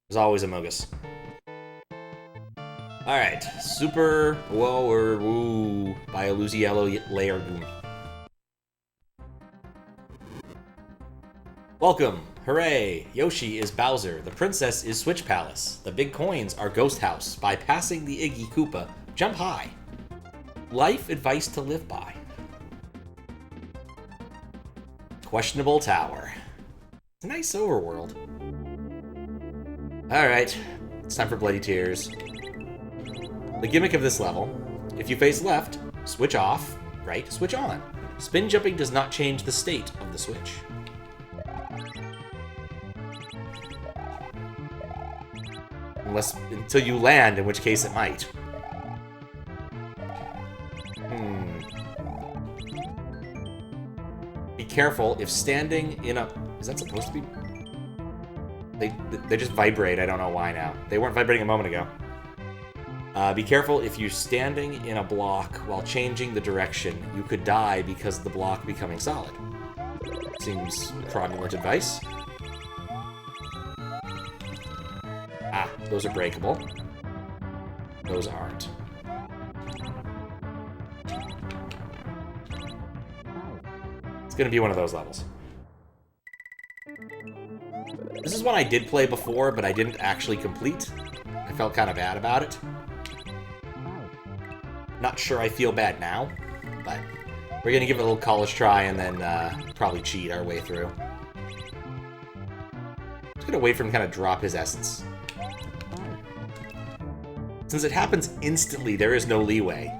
There's always a Mogus. Alright, Super Whoa or Woo by a Luciello Layer Goon. Welcome! Hooray! Yoshi is Bowser, the princess is Switch Palace, the big coins are Ghost House. By passing the Iggy Koopa, jump high. Life advice to live by. Questionable Tower. It's a nice overworld. Alright, it's time for Bloody Tears. The gimmick of this level, if you face left, switch off, right, switch on. Spin jumping does not change the state of the switch. Until you land, in which case it might. Be careful if standing in a... Is that supposed to be... They just vibrate, I don't know why now. They weren't vibrating a moment ago. Be careful if you're standing in a block while changing the direction. You could die because of the block becoming solid. Seems fraudulent advice. Ah, those are breakable. Those aren't. It's gonna be one of those levels. This is one I did play before, but I didn't actually complete. I felt kind of bad about it. Not sure I feel bad now, but we're gonna give it a little college try and then probably cheat our way through. Just gonna wait for him to kind of drop his essence. Since it happens instantly, there is no leeway.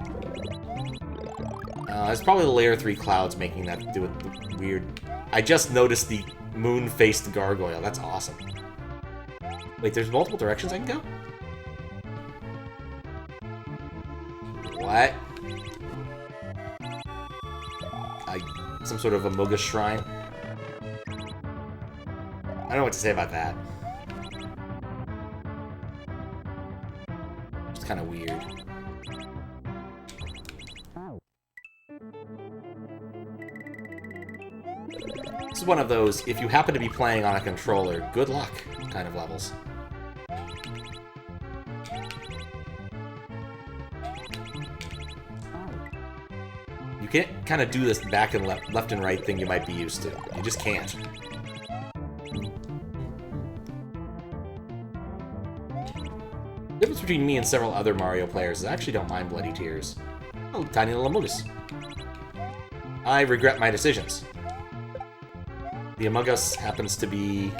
It's probably the layer 3 clouds making that do it the weird... I just noticed the moon-faced gargoyle. That's awesome. Wait, there's multiple directions I can go? What? Some sort of a Mogus shrine? I don't know what to say about that. It's kind of weird. This is one of those, if you happen to be playing on a controller, good luck kind of levels. You can't kind of do this back and left and right thing you might be used to. You just can't. The difference between me and several other Mario players is I actually don't mind Bloody Tears. Oh, tiny little Amogus. I regret my decisions. The Amogus happens to be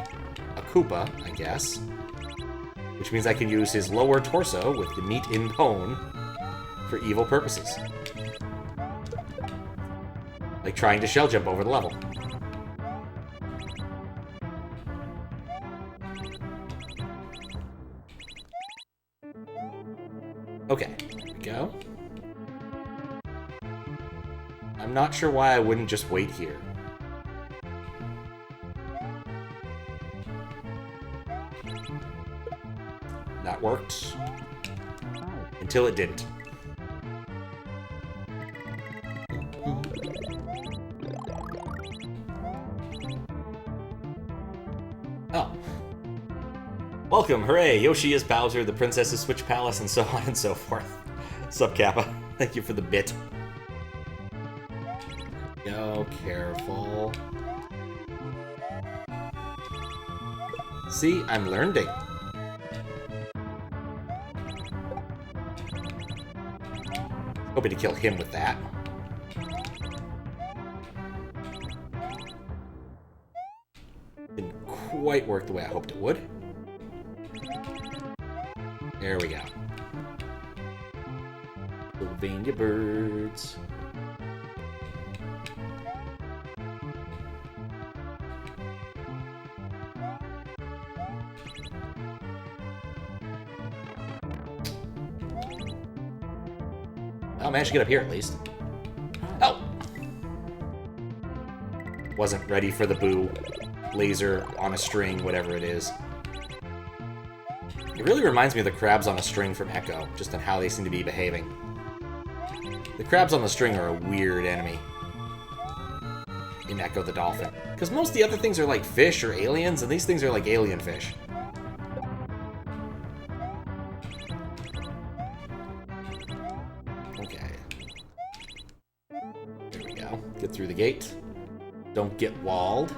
a Koopa, I guess. Which means I can use his lower torso with the meat in bone for evil purposes. Like trying to shell jump over the level. Okay, here we go. I'm not sure why I wouldn't just wait here. That worked. Until it didn't. Oh. Welcome, hooray! Yoshi is Bowser, the princess is Switch Palace, and so on and so forth. Sup, Kappa? Thank you for the bit. Go, careful. See, I'm learning. Hoping to kill him with that. Didn't quite work the way I hoped it would. There we go. Sylvania birds. I managed to get up here at least. Oh! Wasn't ready for the boo. Laser on a string, whatever it is. It really reminds me of the crabs on a string from Echo, just on how they seem to be behaving. The crabs on the string are a weird enemy in Echo the Dolphin. Because most of the other things are like fish or aliens, and these things are like alien fish. gate. Don't get walled.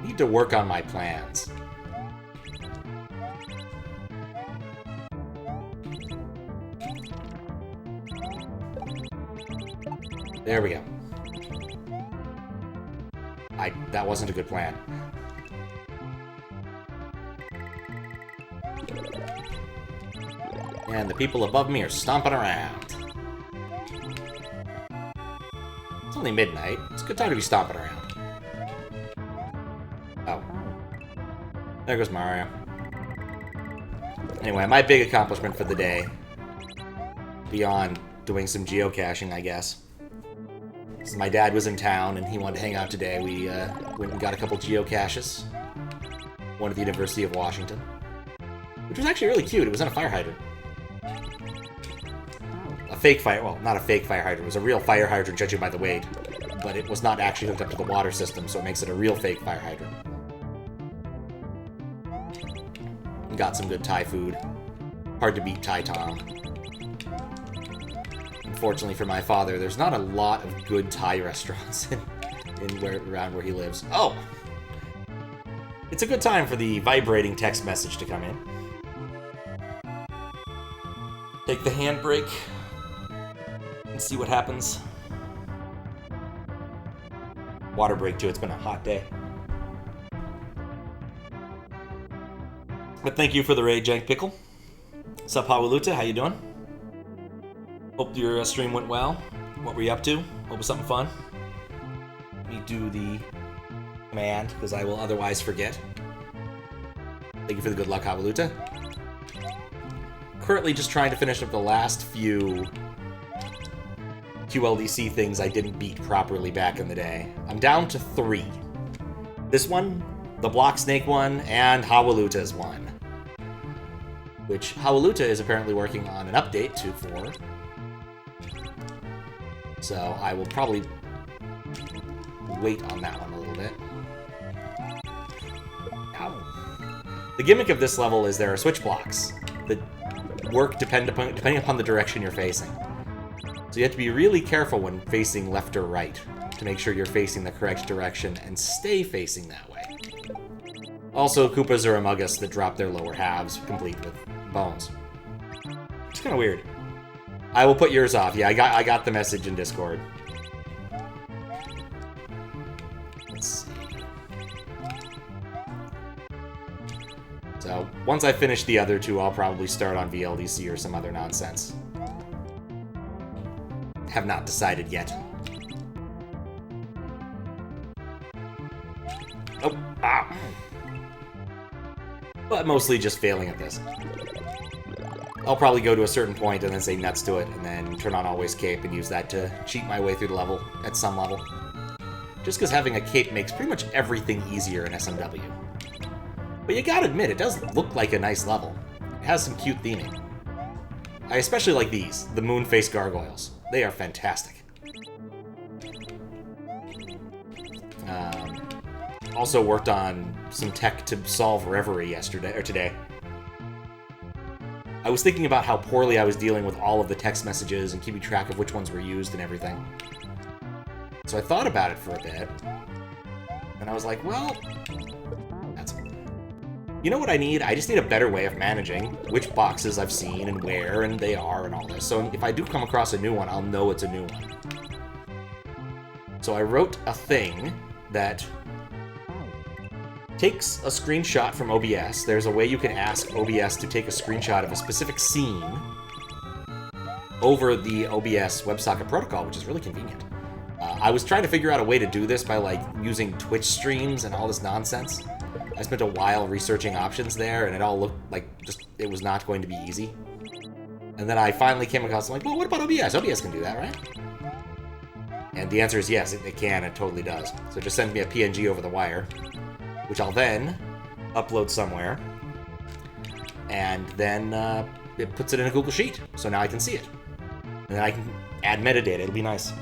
Need to work on my plans. There we go. That wasn't a good plan. And the people above me are stomping around. It's only midnight. It's a good time to be stomping around. Oh. There goes Mario. Anyway, my big accomplishment for the day, beyond doing some geocaching, I guess. So my dad was in town and he wanted to hang out today. We went and got a couple geocaches. One at the University of Washington. Which was actually really cute. It was in a fire hydrant. A fake fire... Well, not a fake fire hydrant. It was a real fire hydrant, judging by the weight. But it was not actually hooked up to the water system, so it makes it a real fake fire hydrant. And got some good Thai food. Hard to beat Thai Tom. Unfortunately for my father, there's not a lot of good Thai restaurants around where he lives. Oh! It's a good time for the vibrating text message to come in. Take the handbrake and see what happens. Water break too, it's been a hot day. But thank you for the raid, Jank Pickle. Sup, Hawaluta, how you doing? Hope your stream went well. What were you up to? Hope it was something fun. Let me do the command, because I will otherwise forget. Thank you for the good luck, Hawaluta. Currently just trying to finish up the last few QLDC things I didn't beat properly back in the day. I'm down to 3. This one, the Block Snake one, and Hawaluta's one. Which Hawaluta is apparently working on an update for. So I will probably wait on that one a little bit. Ow. The gimmick of this level is there are switch blocks that work depending upon the direction you're facing. So you have to be really careful when facing left or right to make sure you're facing the correct direction and stay facing that way. Also, Koopas are among us that drop their lower halves, complete with bones. It's kind of weird. I will put yours off. Yeah, I got the message in Discord. Let's see. So, once I finish the other two, I'll probably start on VLDC or some other nonsense. Have not decided yet. Oh, ah. But mostly just failing at this. I'll probably go to a certain point and then say nuts to it, and then turn on Always Cape and use that to cheat my way through the level, at some level. Just because having a cape makes pretty much everything easier in SMW. But you gotta admit, it does look like a nice level. It has some cute theming. I especially like these, the moon face gargoyles. They are fantastic. Also worked on some tech to solve Reverie today. I was thinking about how poorly I was dealing with all of the text messages and keeping track of which ones were used and everything. So I thought about it for a bit, and I was like, well, you know what I need? I just need a better way of managing which boxes I've seen and where and they are and all this. So if I do come across a new one, I'll know it's a new one. So I wrote a thing that takes a screenshot from OBS. There's a way you can ask OBS to take a screenshot of a specific scene over the OBS WebSocket protocol, which is really convenient. I was trying to figure out a way to do this by like using Twitch streams and all this nonsense. I spent a while researching options there, and it all looked like it was not going to be easy. And then I finally came across, I'm like, well, what about OBS? OBS can do that, right? And the answer is yes, it can, it totally does. So just send me a PNG over the wire, which I'll then upload somewhere, and then it puts it in a Google Sheet, so now I can see it. And then I can add metadata, it'll be nice.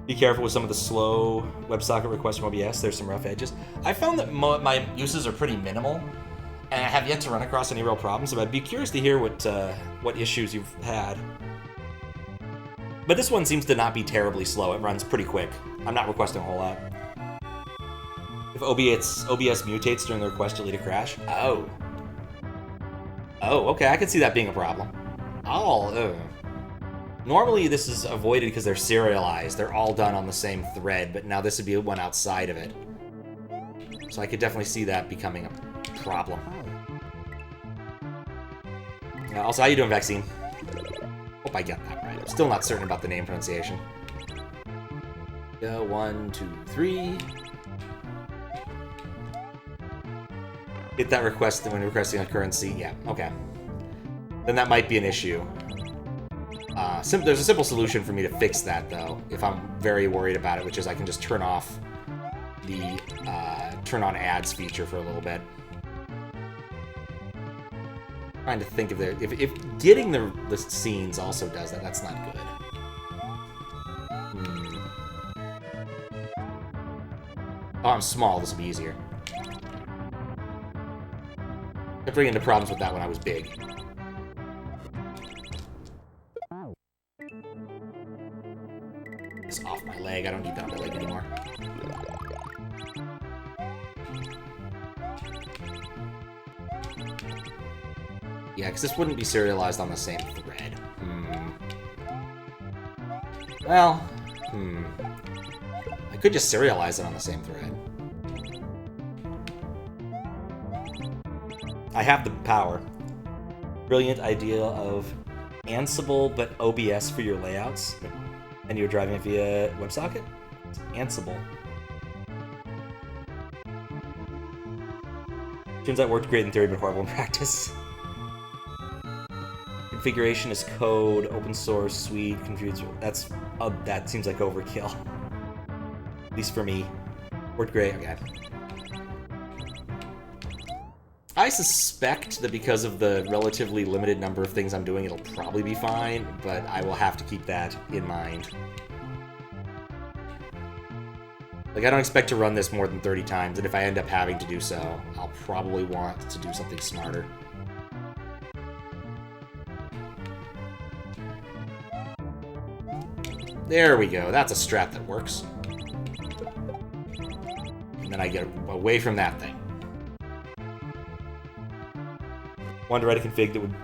Be careful with some of the slow WebSocket requests from OBS. There's some rough edges. I found that my uses are pretty minimal, and I have yet to run across any real problems. So I'd be curious to hear what issues you've had. But this one seems to not be terribly slow. It runs pretty quick. I'm not requesting a whole lot. If OBS mutates during the request, you'll lead a crash. Oh. Oh, okay. I can see that being a problem. Normally this is avoided because they're serialized. They're all done on the same thread, but now this would be one outside of it. So I could definitely see that becoming a problem. Also, how you doing, Vaccine? Hope I get that right. I'm still not certain about the name pronunciation. 1, 2, 3. Hit that request when requesting a currency. Yeah, okay. Then that might be an issue. There's a simple solution for me to fix that, though, if I'm very worried about it, which is I can just turn off the turn on ads feature for a little bit. Trying to think of if getting the scenes also does that, that's not good. Oh, I'm small. This will be easier. I ran into problems with that when I was big. It's off my leg. I don't need that on my leg anymore. Yeah, because this wouldn't be serialized on the same thread. Well, I could just serialize it on the same thread. I have the power. Brilliant idea of Ansible, but OBS for your layouts. And you're driving it via WebSocket? It's Ansible. Turns out it worked great in theory, but horrible in practice. Configuration is code, open source, sweet, confused. That seems like overkill. At least for me. Worked great, okay. I suspect that because of the relatively limited number of things I'm doing, it'll probably be fine, but I will have to keep that in mind. Like, I don't expect to run this more than 30 times, and if I end up having to do so, I'll probably want to do something smarter. There we go. That's a strat that works. And then I get away from that thing. Wanted to write a config that would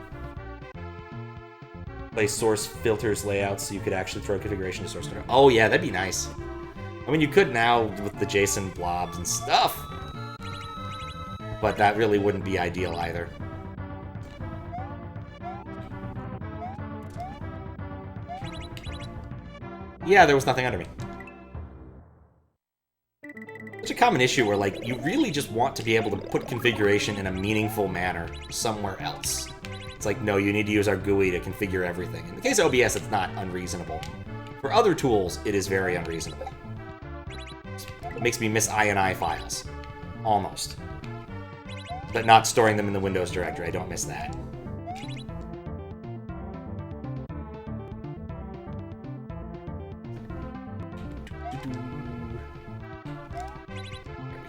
play source filters layouts so you could actually throw configuration to source code. Oh yeah, that'd be nice. I mean, you could now with the JSON blobs and stuff, but that really wouldn't be ideal either. Yeah, there was nothing under me. Such a common issue where, like, you really just want to be able to put configuration in a meaningful manner somewhere else. It's like, no, you need to use our GUI to configure everything. In the case of OBS, it's not unreasonable. For other tools, it is very unreasonable. It makes me miss INI files. Almost. But not storing them in the Windows directory, I don't miss that.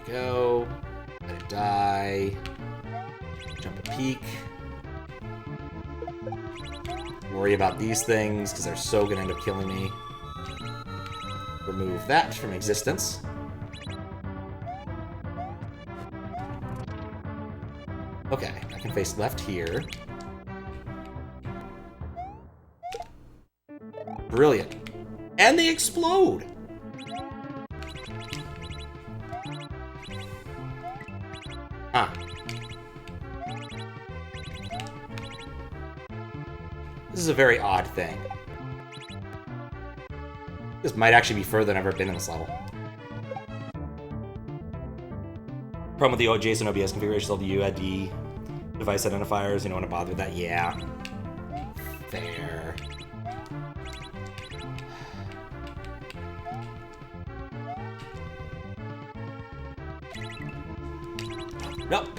Go. Let it die. Jump a peak. Worry about these things, because they're so going to end up killing me. Remove that from existence. Okay, I can face left here. Brilliant. And they explode! Huh. This is a very odd thing. This might actually be further than I've ever been in this level. Problem with the JSON OBS configuration is all the UID device identifiers. You don't want to bother with that. Yeah. Fair. Nope.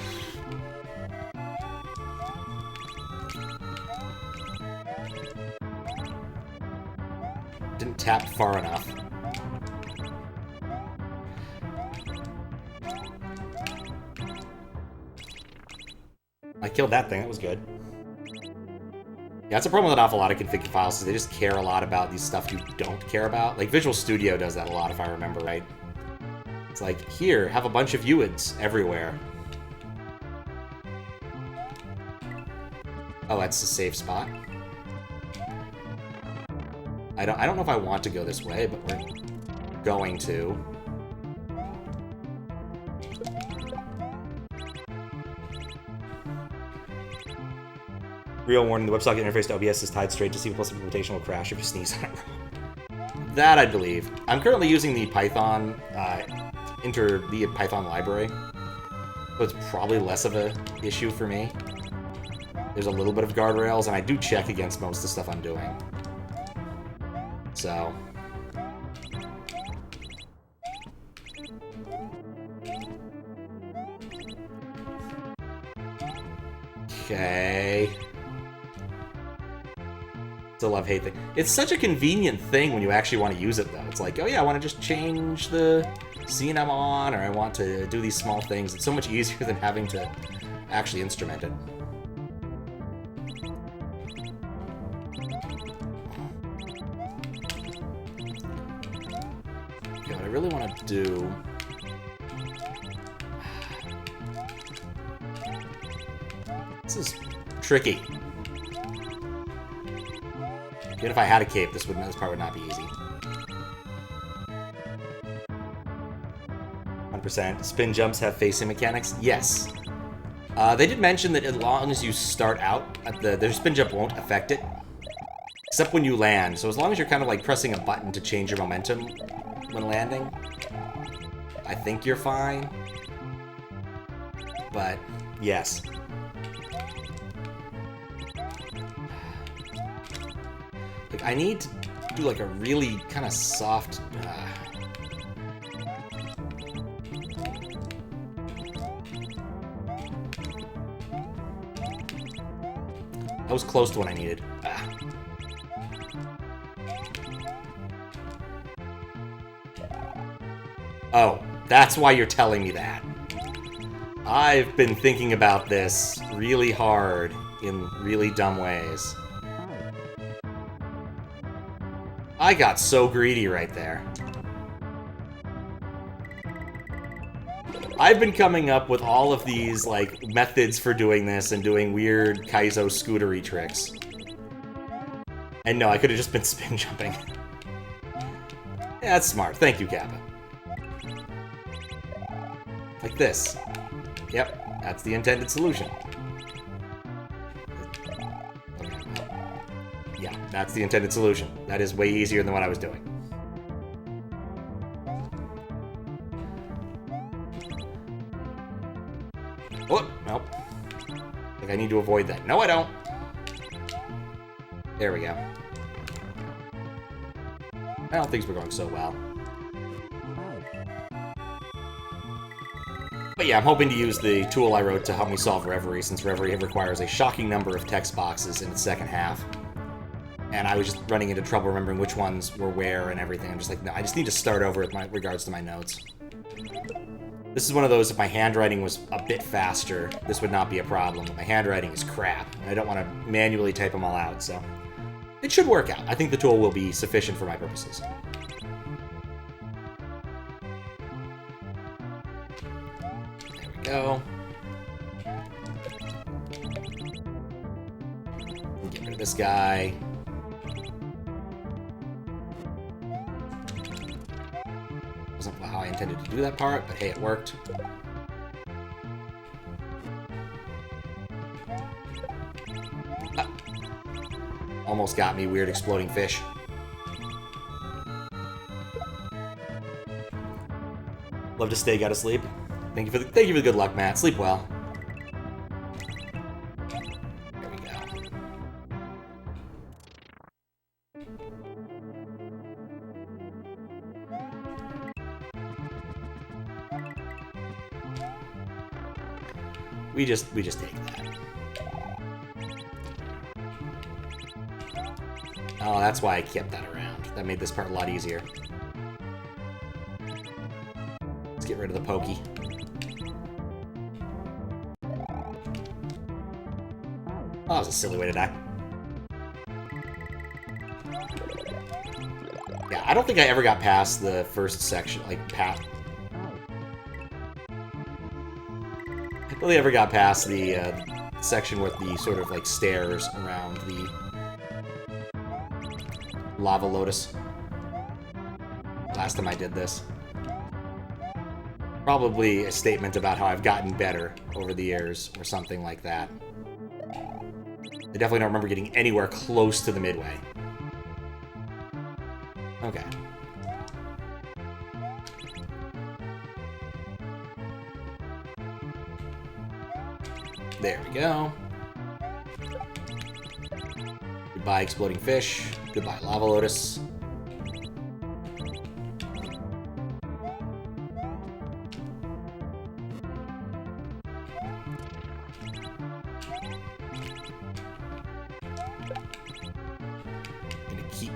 Didn't tap far enough. killed that thing. That was good. Yeah, that's a problem with an awful lot of config files, is they just care a lot about these stuff you don't care about. Like, Visual Studio does that a lot, if I remember right. It's like, here, have a bunch of UIDs everywhere. Oh, that's a safe spot. I don't know if I want to go this way, but we're going to. Real warning, the WebSocket interface to OBS is tied straight to C++ implementation will crash if you sneeze on it. That I believe. I'm currently using the Python, the Python library, so it's probably less of a issue for me. There's a little bit of guardrails, and I do check against most of the stuff I'm doing. So... Okay... It's a love-hate thing. It's such a convenient thing when you actually want to use it, though. It's like, oh yeah, I want to just change the scene I'm on, or I want to do these small things. It's so much easier than having to actually instrument it. Okay, what I really want to do... This is tricky. Even if I had a cape, this part would not be easy. 100%. Spin jumps have facing mechanics? Yes. They did mention that as long as you start out, their spin jump won't affect it. Except when you land. So as long as you're kind of like pressing a button to change your momentum when landing, I think you're fine. But, yes. Like, I need to do like a really kind of soft... That was close to what I needed. Oh, that's why you're telling me that. I've been thinking about this really hard in really dumb ways. I got so greedy right there. I've been coming up with all of these, like, methods for doing this and doing weird Kaizo scootery tricks. And no, I could have just been spin jumping. Yeah, that's smart. Thank you, Kappa. Like this. Yep, that's the intended solution. Yeah, that's the intended solution. That is way easier than what I was doing. Oh, nope. I think I need to avoid that. No, I don't. There we go. I don't think things were going so well. But yeah, I'm hoping to use the tool I wrote to help me solve Reverie, since Reverie requires a shocking number of text boxes in its second half. And I was just running into trouble remembering which ones were where and everything. I'm just like, no, I just need to start over with my regards to my notes. This is one of those, if my handwriting was a bit faster, this would not be a problem. But my handwriting is crap, and I don't want to manually type them all out, so... It should work out. I think the tool will be sufficient for my purposes. There we go. Get rid of this guy. Wasn't how I intended to do that part, but hey, it worked. Ah. Almost got me, weird exploding fish. Love to stay, gotta sleep. Thank you for the good luck, Matt. Sleep well. There we go. We just take that. Oh, that's why I kept that around. That made this part a lot easier. Let's get rid of the pokey. Oh, that was a silly way to die. Yeah, I don't think I ever got past the first section, like, I don't think I ever got past the section with the sort of, like, stairs around the lava lotus. Last time I did this. Probably a statement about how I've gotten better over the years, or something like that. I definitely don't remember getting anywhere close to the midway. Okay. There we go. Goodbye, exploding fish. Goodbye, lava lotus.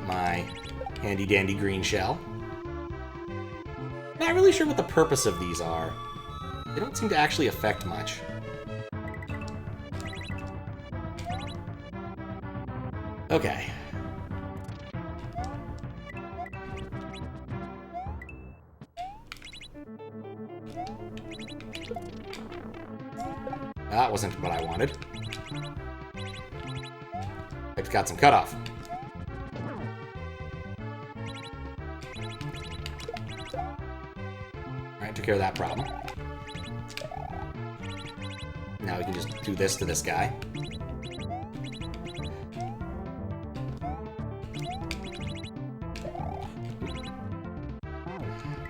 My handy-dandy green shell. Not really sure what the purpose of these are. They don't seem to actually affect much. Okay. That wasn't what I wanted. I've got some cutoff. Took care of that problem. Now we can just do this to this guy.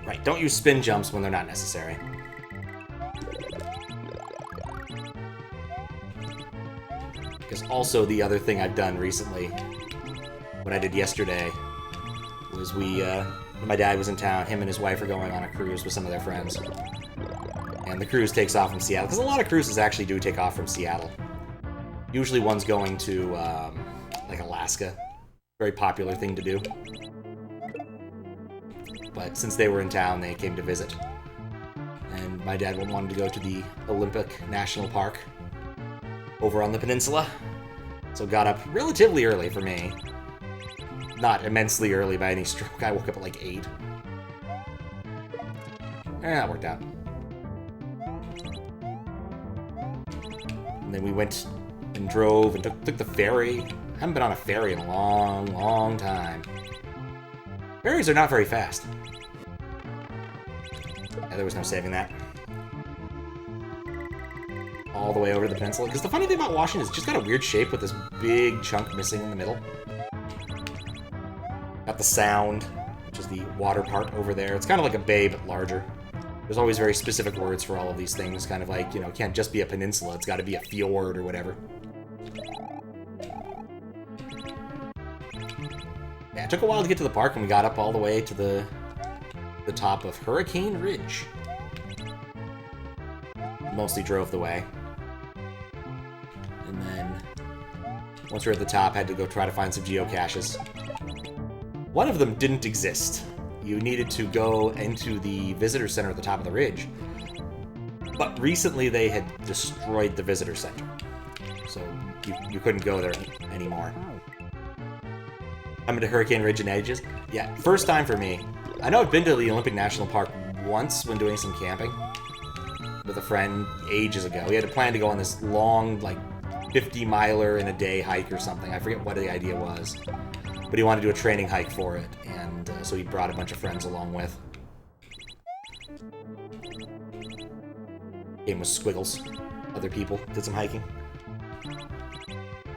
Right, don't use spin jumps when they're not necessary. Because also the other thing I've done recently, what I did yesterday, was my dad was in town, him and his wife are going on a cruise with some of their friends. And the cruise takes off from Seattle, because a lot of cruises actually do take off from Seattle. Usually one's going to, like, Alaska. Very popular thing to do. But since they were in town, they came to visit. And my dad wanted to go to the Olympic National Park over on the peninsula. So got up relatively early for me. Not immensely early by any stroke. I woke up at like 8. That worked out. And then we went and drove and took the ferry. I haven't been on a ferry in a long, long time. Ferries are not very fast. Yeah, there was no saving that. All the way over to the peninsula. Because the funny thing about Washington is it's just got a weird shape with this big chunk missing in the middle. Got the Sound, which is the water part over there. It's kind of like a bay, but larger. There's always very specific words for all of these things. Kind of like, it can't just be a peninsula. It's got to be a fjord or whatever. Yeah, it took a while to get to the park, and we got up all the way to the top of Hurricane Ridge. Mostly drove the way. And then, once we were at the top, had to go try to find some geocaches. One of them didn't exist. You needed to go into the visitor center at the top of the ridge. But recently they had destroyed the visitor center. So you couldn't go there anymore. I'm into Hurricane Ridge and Edges. Yeah, first time for me. I know I've been to the Olympic National Park once when doing some camping with a friend ages ago. We had a plan to go on this long, like, 50-miler in a day hike or something. I forget what the idea was. But he wanted to do a training hike for it, and so he brought a bunch of friends along with. Game was Squiggles. Other people did some hiking.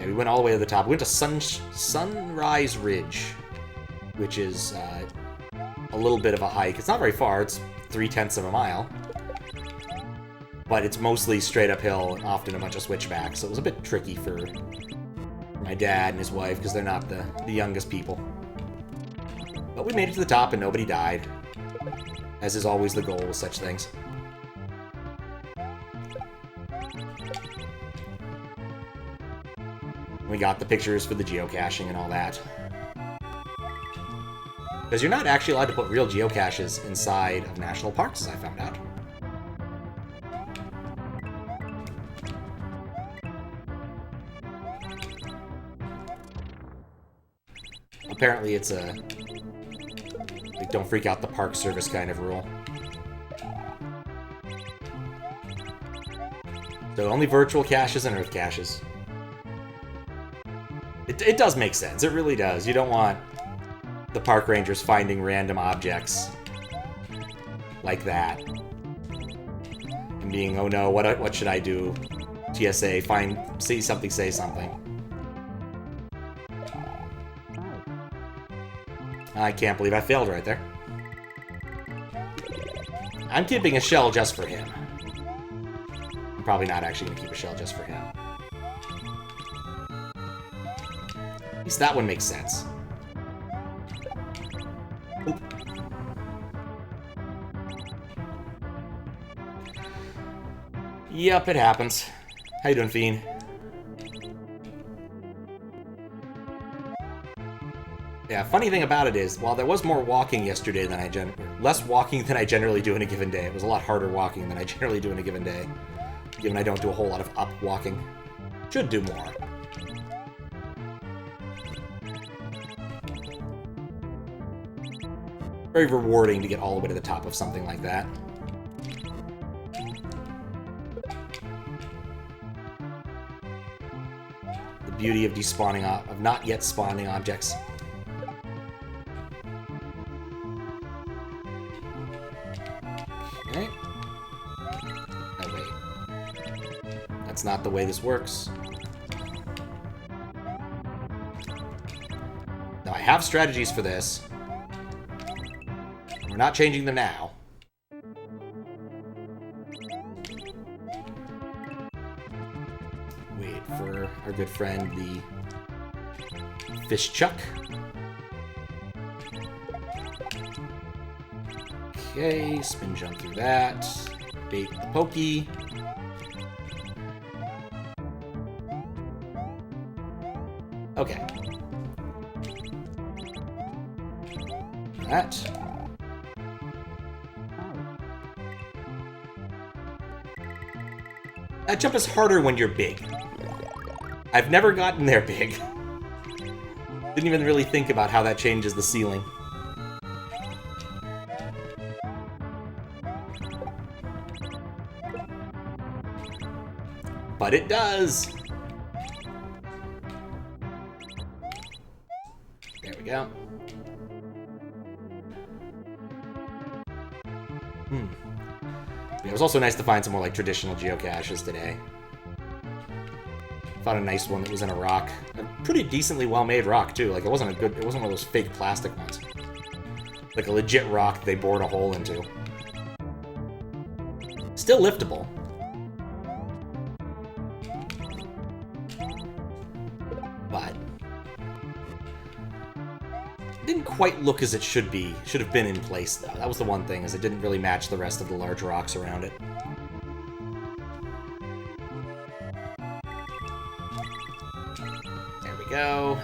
Yeah, we went all the way to the top. We went to Sunrise Ridge, which is a little bit of a hike. It's not very far. It's 3/10 of a mile. But it's mostly straight uphill and often a bunch of switchbacks, so it was a bit tricky for my dad and his wife, because they're not the youngest people. But we made it to the top and nobody died, as is always the goal with such things. We got the pictures for the geocaching and all that. Because you're not actually allowed to put real geocaches inside of national parks, as I found out. Apparently it's a... like, don't freak out the park service kind of rule. So only virtual caches and Earth caches. It does make sense. It really does. You don't want the park rangers finding random objects like that. And being, oh no, what should I do? TSA, see something, say something. I can't believe I failed right there. I'm keeping a shell just for him. I'm probably not actually going to keep a shell just for him. At least that one makes sense. Oop. Yep, it happens. How you doing, Fiend? Yeah, funny thing about it is, while there was more walking yesterday than less walking than I generally do in a given day. It was a lot harder walking than I generally do in a given day, given I don't do a whole lot of up walking. Should do more. Very rewarding to get all the way to the top of something like that. The beauty of despawning of not yet spawning objects. Okay. Oh wait. That's not the way this works. Now I have strategies for this. We're not changing them now. Wait for our good friend, the fish chuck. Okay, spin jump through that. Bait the pokey. Okay. That. That jump is harder when you're big. I've never gotten there big. Didn't even really think about how that changes the ceiling. But it does! There we go. It was also nice to find some more like traditional geocaches today. Found a nice one that was in a rock. A pretty decently well-made rock too. Like it wasn't one of those fake plastic ones. Like a legit rock they bored a hole into. Still liftable. But it didn't quite look as it should be. Should have been in place though. That was the one thing, is it didn't really match the rest of the large rocks around it. There we go.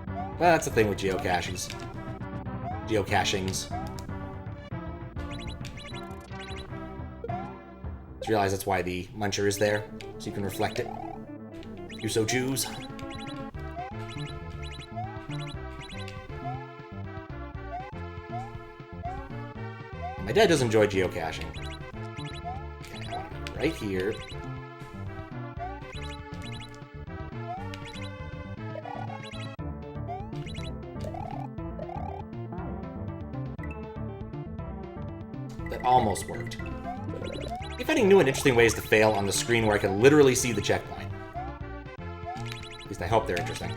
Well, that's the thing with geocaches. Geocachings. Just realize that's why the muncher is there, so you can reflect it. You so choose. My dad does enjoy geocaching. Okay, I want to be right here. That almost worked. If finding new and interesting ways to fail on the screen where I can literally see the checkpoint. At least I hope they're interesting.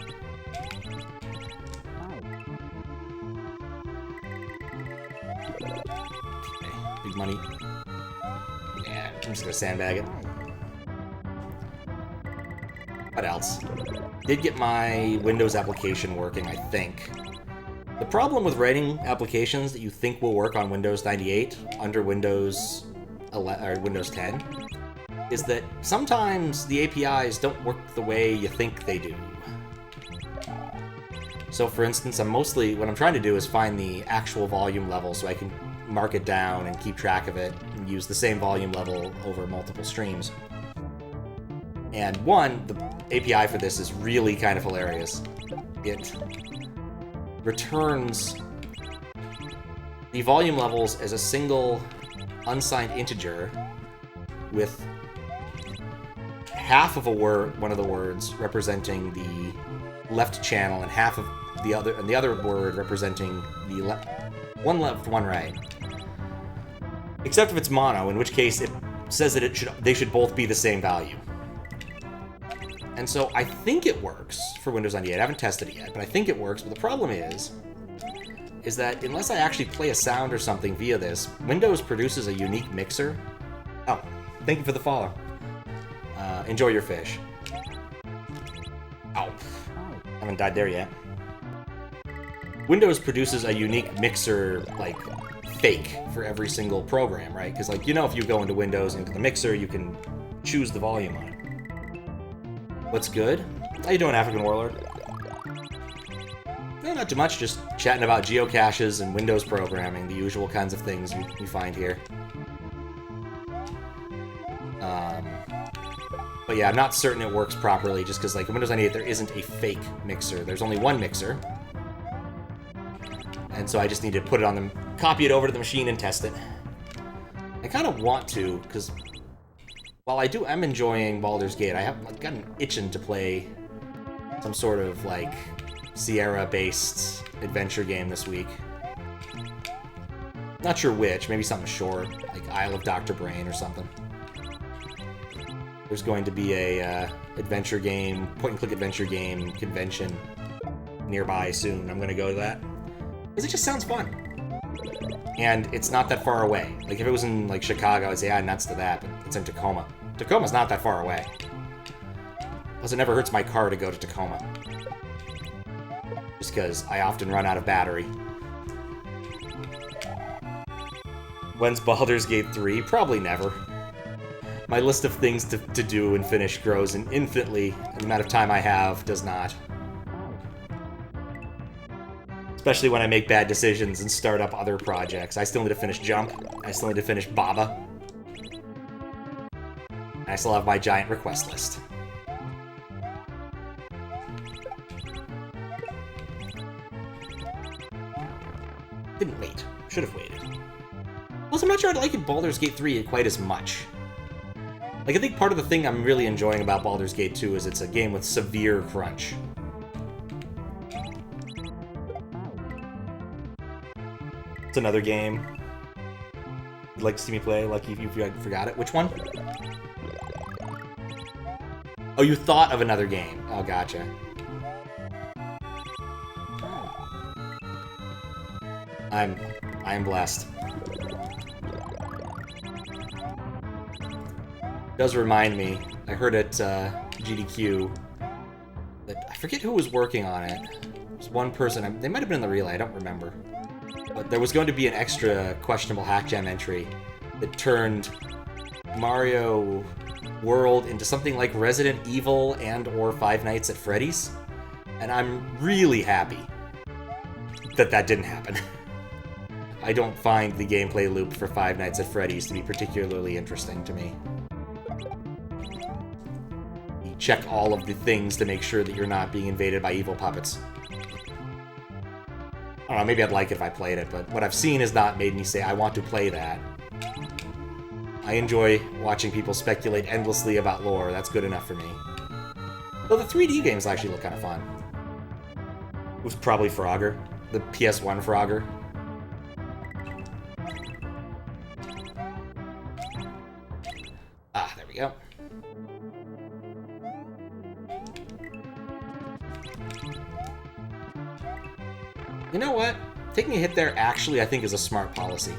Big money. Yeah, I'm just gonna sandbag it. What else? Did get my Windows application working, I think. The problem with writing applications that you think will work on Windows 98 under Windows 10 is that sometimes the APIs don't work the way you think they do. So for instance, what I'm trying to do is find the actual volume level so I can mark it down and keep track of it and use the same volume level over multiple streams. And the API for this is really kind of hilarious. it returns the volume levels as a single unsigned integer with half of one of the words representing the left channel and half of the other word representing the one left, one right. Except if it's mono, in which case it says that they should both be the same value. And so I think it works for Windows 98. I haven't tested it yet, but I think it works. But the problem is that unless I actually play a sound or something via this, Windows produces a unique mixer. Oh, thank you for the follow. Enjoy your fish. Ow. Haven't died there yet. Windows produces a unique mixer, like, fake for every single program, right? Because, like, you know, if you go into Windows, into the mixer, you can choose the volume on it. What's good? How you doing, African Warlord? No, not too much, just chatting about geocaches and Windows programming, the usual kinds of things we find here. But yeah, I'm not certain it works properly, just because, like, in Windows 98, there isn't a fake mixer. There's only one mixer. And so I just need to put it on copy it over to the machine and test it. I kind of want to, because while I'm enjoying Baldur's Gate, I've got an itching to play some sort of, like, Sierra-based adventure game this week. Not sure which, maybe something short, like Isle of Dr. Brain or something. There's going to be a adventure game, point-and-click adventure game convention nearby soon. I'm going to go to that. Because it just sounds fun. And it's not that far away. Like, if it was in, like, Chicago, I'd say, nuts to that, but it's in Tacoma. Tacoma's not that far away. Plus, it never hurts my car to go to Tacoma. Just because I often run out of battery. When's Baldur's Gate 3? Probably never. My list of things to do and finish grows infinitely, and the amount of time I have does not. Especially when I make bad decisions and start up other projects. I still need to finish Jump. I still need to finish Baba. And I still have my giant request list. Didn't wait. Should have waited. Plus, I'm not sure I'd like Baldur's Gate 3 quite as much. Like, I think part of the thing I'm really enjoying about Baldur's Gate 2 is it's a game with severe crunch. It's another game you'd like to see me play, like if you forgot it. Which one? Oh, you thought of another game. Oh, gotcha. I'm blessed. It does remind me, I heard at GDQ that I forget who was working on it. It was one person, they might have been in the relay, I don't remember. But there was going to be an extra questionable hack jam entry that turned Mario World into something like Resident Evil and or Five Nights at Freddy's. And I'm really happy that that didn't happen. I don't find the gameplay loop for Five Nights at Freddy's to be particularly interesting to me. You check all of the things to make sure that you're not being invaded by evil puppets. I don't know, maybe I'd like it if I played it, but what I've seen has not made me say I want to play that. I enjoy watching people speculate endlessly about lore, that's good enough for me. Though the 3D games actually look kind of fun. It was probably Frogger, the PS1 Frogger. Ah, there we go. You know what? Taking a hit there actually, I think, is a smart policy.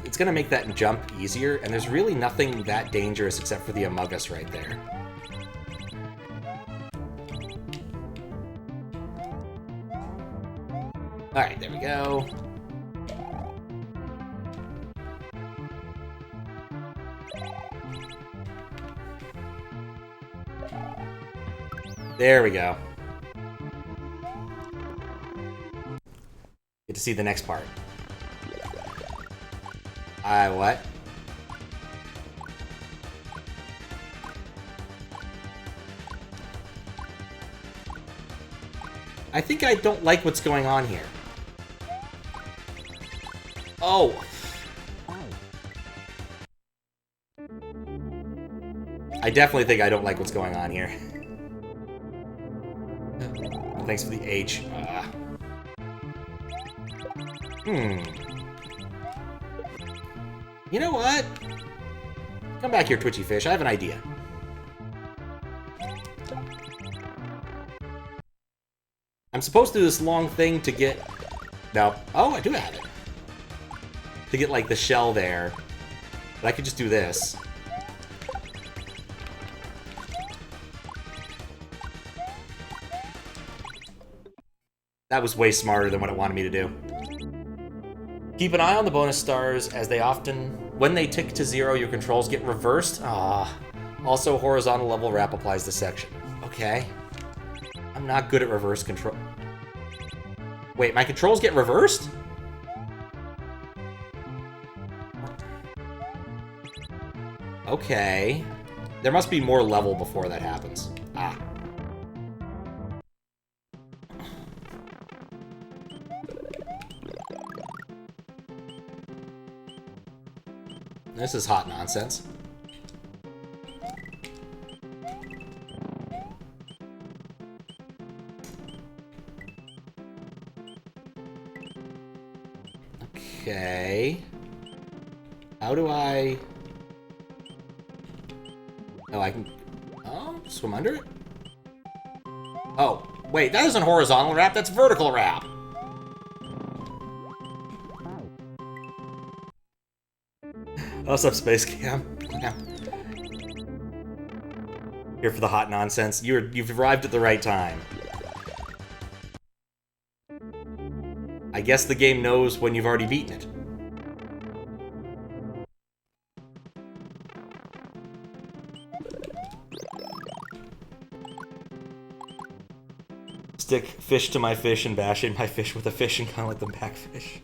It's going to make that jump easier, and there's really nothing that dangerous except for the Amogus right there. Alright, there we go. There we go. Get to see the next part. What? I think I don't like what's going on here. Oh! I definitely think I don't like what's going on here. Thanks for the H. You know what? Come back here, Twitchy Fish. I have an idea. I'm supposed to do this long thing to get... No. Oh, I do have it. To get, like, the shell there. But I could just do this. That was way smarter than what it wanted me to do. Keep an eye on the bonus stars, as they often... When they tick to 0, your controls get reversed. Also, horizontal level wrap applies to section. Okay. I'm not good at reverse control. Wait, my controls get reversed? Okay. There must be more level before that happens. This is hot nonsense. Okay. How do I... Oh, I can... Oh, swim under it? Oh, wait, that isn't horizontal wrap, that's vertical wrap! What's up, Space Cam? Here for the hot nonsense. You've arrived at the right time. I guess the game knows when you've already beaten it. Stick fish to my fish and bash in my fish with a fish and kind of let them back fish.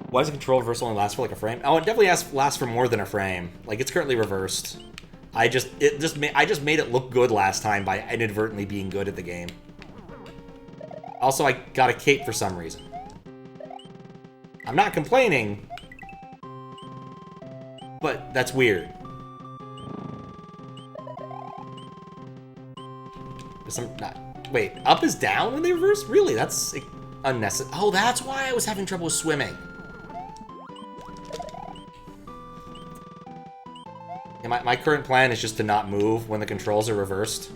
Why does the control reversal only last for like a frame? Oh, it definitely lasts for more than a frame. Like, it's currently reversed. I just made it look good last time by inadvertently being good at the game. Also, I got a cape for some reason. I'm not complaining, but that's weird. Wait, up is down when they reverse? Really? That's unnecessary. Oh, that's why I was having trouble swimming. Yeah, my current plan is just to not move when the controls are reversed.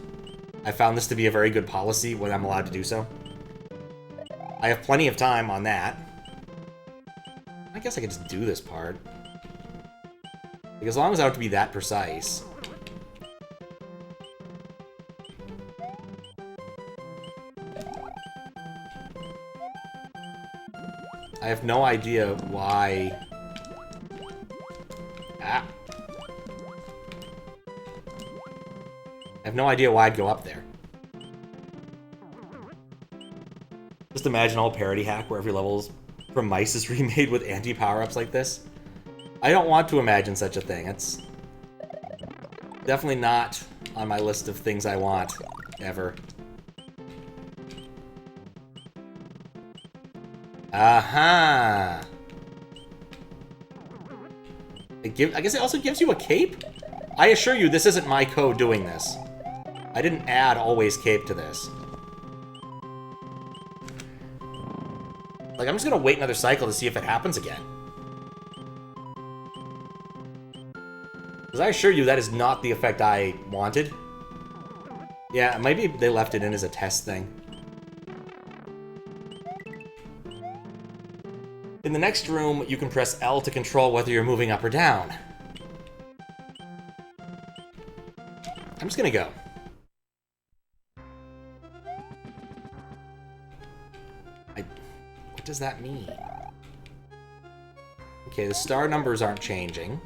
I found this to be a very good policy when I'm allowed to do so. I have plenty of time on that. I guess I could just do this part. Like, as long as I don't have to be that precise. I have no idea why... I have no idea why I'd go up there. Just imagine all parody hack where every level from mice is remade with anti-power-ups like this. I don't want to imagine such a thing. It's definitely not on my list of things I want, ever. Aha! I guess it also gives you a cape? I assure you, this isn't my code doing this. I didn't add always cape to this. Like, I'm just gonna wait another cycle to see if it happens again. Because I assure you, that is not the effect I wanted. Yeah, maybe they left it in as a test thing. In the next room, you can press L to control whether you're moving up or down. I'm just gonna go. What does that mean? Okay, the star numbers aren't changing.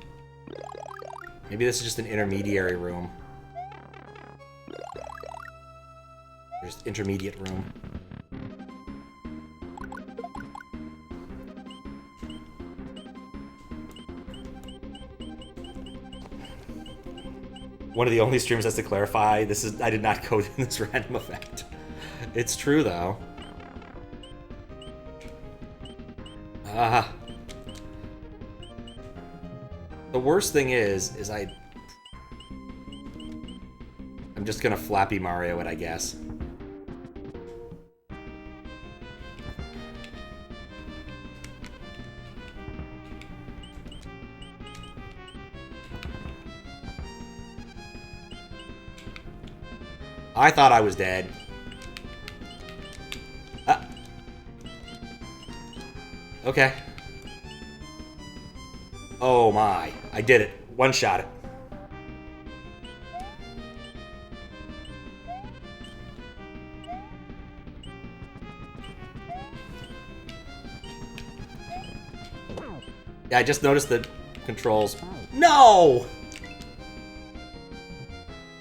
Maybe this is just an intermediary room. There's intermediate room. One of the only streams has to clarify, I did not code in this random effect. It's true, though. The worst thing is I'm just gonna Flappy Mario it, I guess. I thought I was dead. Okay. Oh my. I did it. One shot it. Yeah, I just noticed the controls. No!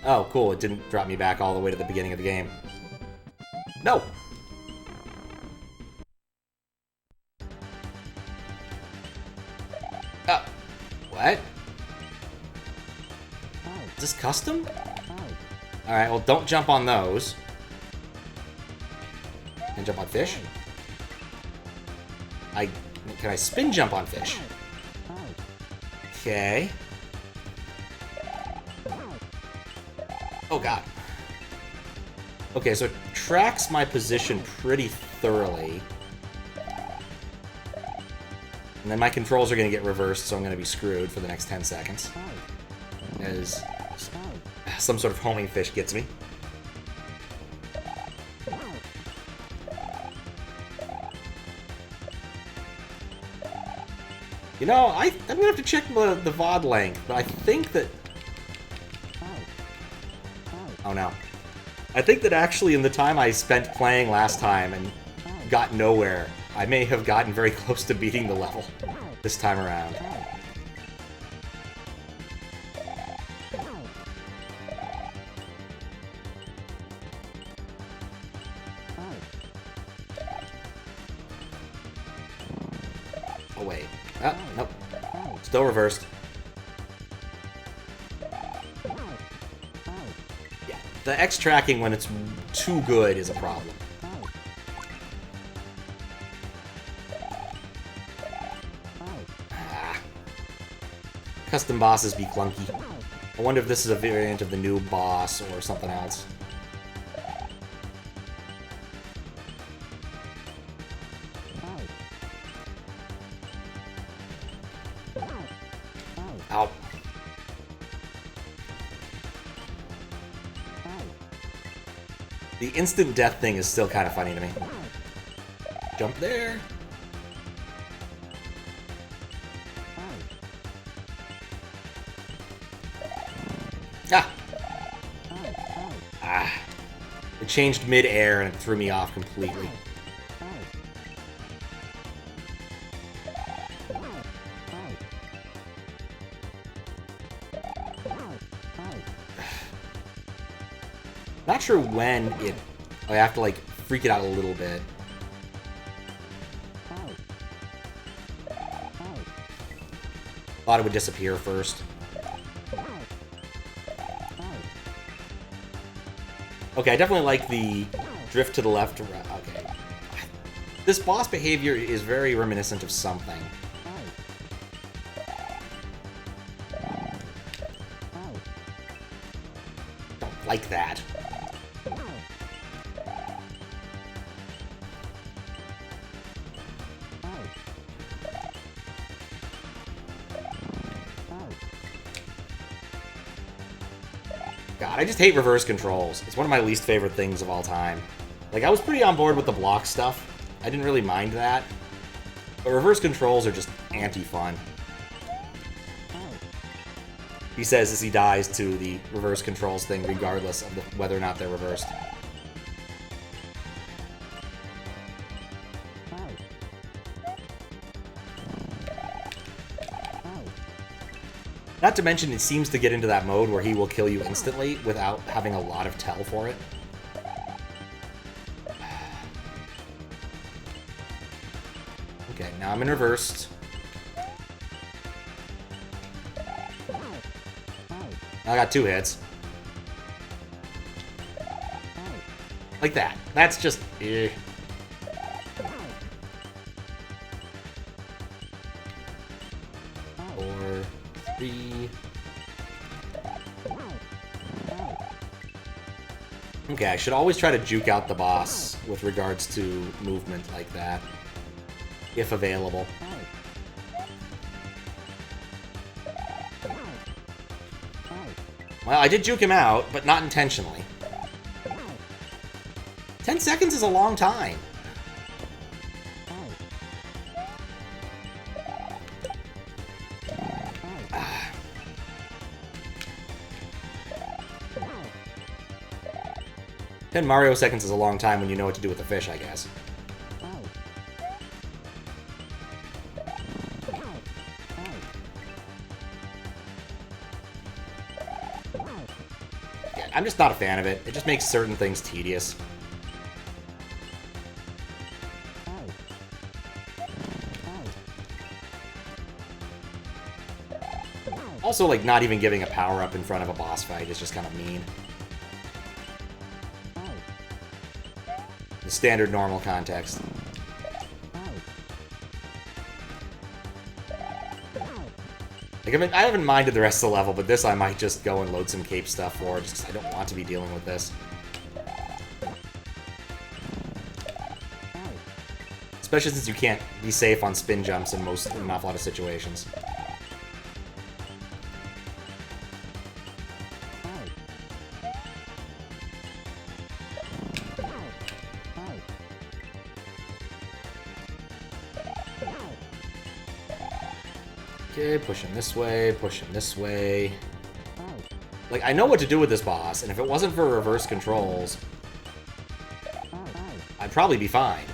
Oh, cool. It didn't drop me back all the way to the beginning of the game. No! Oh. What? Is this custom? Alright, well, don't jump on those. And jump on fish? Can I spin jump on fish? Okay. Oh god. Okay, so it tracks my position pretty thoroughly. And then my controls are going to get reversed, so I'm going to be screwed for the next 10 seconds. As some sort of homing fish gets me. You know, I'm going to have to check the VOD length, but I think that... Oh no. I think that actually in the time I spent playing last time and got nowhere, I may have gotten very close to beating the level this time around. Oh wait. Ah, nope. Still reversed. Yeah, the X tracking when it's too good is a problem. Custom bosses be clunky. I wonder if this is a variant of the new boss or something else. Ow. The instant death thing is still kind of funny to me. Jump there. It changed mid-air and it threw me off completely. Not sure when it... I have to, like, freak it out a little bit. Thought it would disappear first. Okay, I definitely like the drift to the left. Okay. This boss behavior is very reminiscent of something. Don't like that. God, I just hate reverse controls. It's one of my least favorite things of all time. Like, I was pretty on board with the block stuff. I didn't really mind that. But reverse controls are just anti-fun. He says as he dies to the reverse controls thing, regardless of whether or not they're reversed. Not to mention, it seems to get into that mode where he will kill you instantly without having a lot of tell for it. Okay, now I'm in reversed. I got 2 hits. Like that. That's just... eh. 4, 3... Okay, I should always try to juke out the boss with regards to movement like that, if available. Well, I did juke him out, but not intentionally. 10 seconds is a long time. Ah. 10 Mario seconds is a long time when you know what to do with the fish, I guess. Yeah, I'm just not a fan of it. It just makes certain things tedious. Also, like, not even giving a power-up in front of a boss fight is just kind of mean. The standard normal context. Like, I mean, I haven't minded the rest of the level, but this I might just go and load some cape stuff for, just because I don't want to be dealing with this. Especially since you can't be safe on spin jumps in an awful lot of situations. Okay, push him this way, push him this way. Like, I know what to do with this boss, and if it wasn't for reverse controls, I'd probably be fine.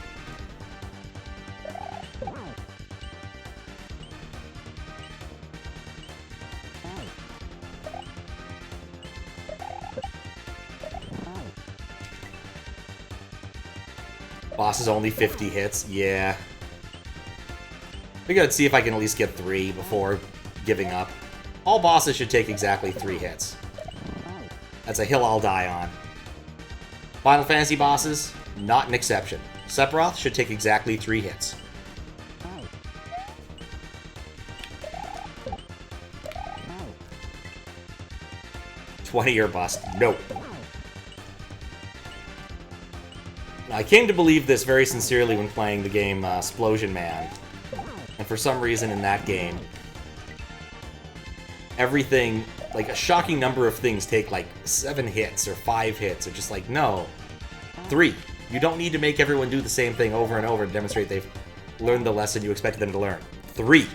Boss is only 50 hits, yeah. Figured I'd see if I can at least get 3 before giving up. All bosses should take exactly 3 hits. That's a hill I'll die on. Final Fantasy bosses, not an exception. Sephiroth should take exactly 3 hits. $20 bust. Nope. I came to believe this very sincerely when playing the game Splosion Man. And for some reason in that game, everything, like a shocking number of things take like 7 hits or 5 hits, or just like, no, 3. You don't need to make everyone do the same thing over and over to demonstrate they've learned the lesson you expected them to learn. 3.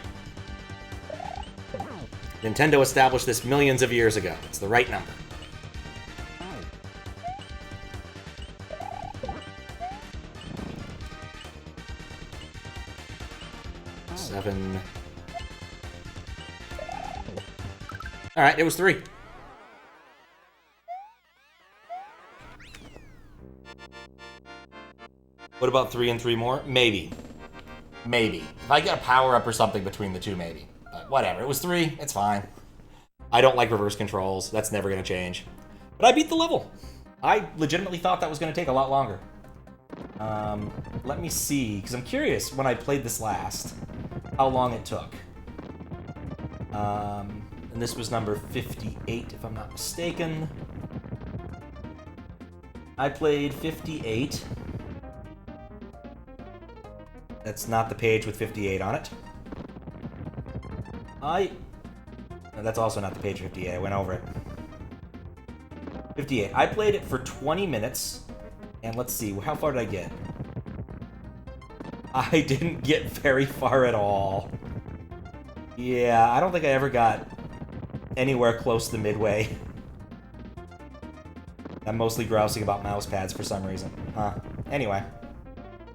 Nintendo established this millions of years ago. It's the right number. Alright, it was 3. What about 3 and 3 more? Maybe. Maybe. If I get a power-up or something between the two, maybe. But whatever, it was 3, it's fine. I don't like reverse controls, that's never gonna change. But I beat the level. I legitimately thought that was gonna take a lot longer. Let me see, because I'm curious when I played this last, how long it took. And this was number 58, if I'm not mistaken. I played 58. That's not the page with 58 on it. No, that's also not the page 58, I went over it. 58. I played it for 20 minutes, and let's see, how far did I get? I didn't get very far at all. Yeah, I don't think I ever got anywhere close to midway. I'm mostly grousing about mouse pads for some reason. Anyway.